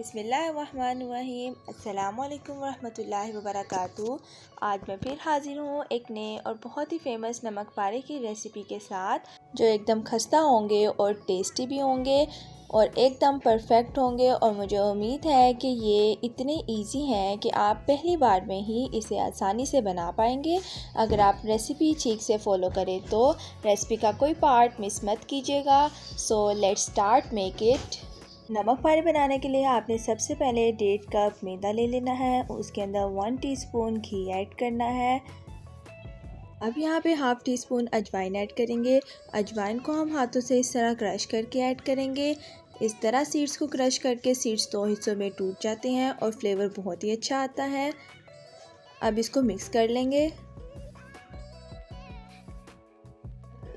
बिस्मिल्लाहिर्रहमानिर्रहीम। अस्सलाम वालेकुम वरहमतुल्लाहि वबरकातुहू। आज मैं फिर हाजिर हूँ एक नए और बहुत ही फेमस नमक पारे की रेसिपी के साथ, जो एकदम खस्ता होंगे और टेस्टी भी होंगे और एकदम परफेक्ट होंगे। और मुझे उम्मीद है कि ये इतने इजी हैं कि आप पहली बार में ही इसे आसानी से बना पाएंगे अगर आप रेसिपी ठीक से फॉलो करें तो। रेसिपी का कोई पार्ट मिस मत कीजिएगा। So let's start make it. नमक पारे बनाने के लिए आपने सबसे पहले 1.5 कप मैदा ले लेना है। उसके अंदर 1 टीस्पून घी ऐड करना है। अब यहाँ पे हाफ़ टी स्पून अजवाइन ऐड करेंगे। अजवाइन को हम हाथों से इस तरह क्रश करके ऐड करेंगे। इस तरह सीड्स को क्रश करके सीड्स 2 हिस्सों में टूट जाते हैं और फ्लेवर बहुत ही अच्छा आता है। अब इसको मिक्स कर लेंगे।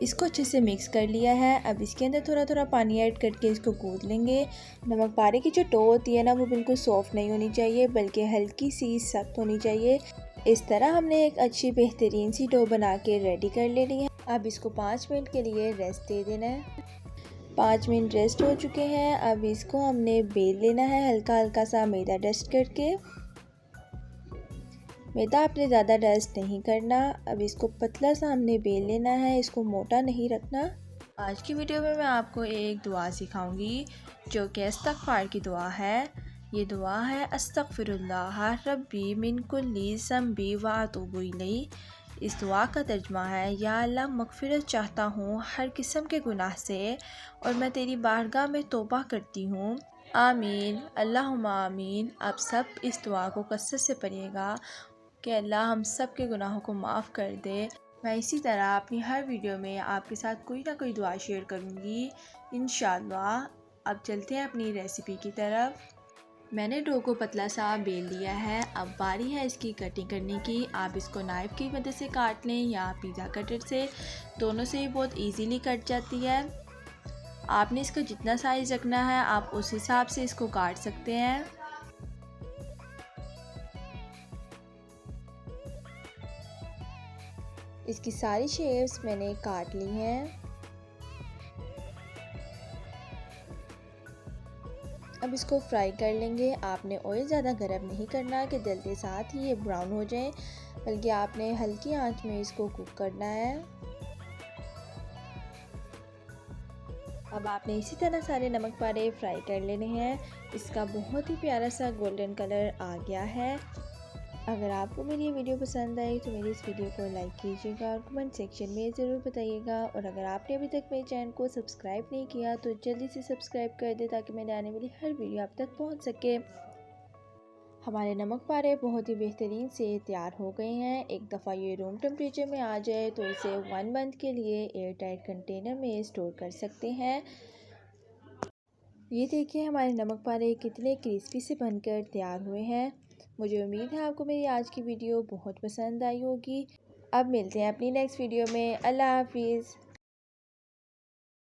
इसको अच्छे से मिक्स कर लिया है। अब इसके अंदर थोड़ा थोड़ा पानी ऐड करके इसको गूंद लेंगे। नमक पारे की जो डो होती है ना, वो बिल्कुल सॉफ्ट नहीं होनी चाहिए, बल्कि हल्की सी सख्त होनी चाहिए। इस तरह हमने एक अच्छी बेहतरीन सी डो बना के रेडी कर लेनी है। अब इसको 5 मिनट के लिए रेस्ट दे देना है। 5 मिनट रेस्ट हो चुके हैं। अब इसको हमने बेल लेना है, हल्का हल्का सा मैदा डस्ट करके। मैदा आपने ज़्यादा डस्ट नहीं करना। अब इसको पतला सा हमने बेल लेना है, इसको मोटा नहीं रखना। आज की वीडियो में मैं आपको एक दुआ सिखाऊंगी जो कि इस्तग़फ़ार की दुआ है। ये दुआ है अस्तग़फ़िरुल्लाह रब्बी मिन कुल्ली ज़ंबी व अतूबु इलैह। इस दुआ का तर्जुमा है, या अल्लाह मग़फ़िरत चाहता हूँ हर किस्म के गुनाह से और मैं तेरी बारगाह में तौबा करती हूँ। आमीन अल्लाहुम्मा आमीन। आप सब इस दुआ को कसरत से पढ़िएगा कि अल्लाह हम सब के गुनाहों को माफ़ कर दे। मैं इसी तरह अपनी हर वीडियो में आपके साथ कोई ना कोई दुआ शेयर करूँगी इंशाअल्लाह। अब चलते हैं अपनी रेसिपी की तरफ। मैंने डो को पतला सा बेल लिया है। अब बारी है इसकी कटिंग करने की। आप इसको नाइफ़ की मदद से काट लें या पिज़्ज़ा कटर से, दोनों से ही बहुत ईजीली कट जाती है। आपने इसका जितना साइज़ रखना है आप उस हिसाब से इसको काट सकते हैं। इसकी सारी शेप्स मैंने काट ली हैं। अब इसको फ्राई कर लेंगे। आपने ऑयल ज़्यादा गर्म नहीं करना कि जलते साथ ही ये ब्राउन हो जाए, बल्कि आपने हल्की आंच में इसको कुक करना है। अब आपने इसी तरह सारे नमक पारे फ्राई कर लेने हैं। इसका बहुत ही प्यारा सा गोल्डन कलर आ गया है। अगर आपको मेरी ये वीडियो पसंद आई तो मेरी इस वीडियो को लाइक कीजिएगा और कमेंट सेक्शन में ज़रूर बताइएगा। और अगर आपने अभी तक मेरे चैनल को सब्सक्राइब नहीं किया तो जल्दी से सब्सक्राइब कर दें ताकि मेरे आने वाली हर वीडियो आप तक पहुंच सके। हमारे नमक पारे बहुत ही बेहतरीन से तैयार हो गए हैं। एक दफ़ा ये रूम टेम्परेचर में आ जाए तो इसे 1 मंथ के लिए एयर टाइट कंटेनर में स्टोर कर सकते हैं। ये देखिए हमारे नमक पारे कितने क्रिस्पी से बनकर तैयार हुए हैं। मुझे उम्मीद है आपको मेरी आज की वीडियो बहुत पसंद आई होगी। अब मिलते हैं अपनी नेक्स्ट वीडियो में। अल्लाह हाफिज़।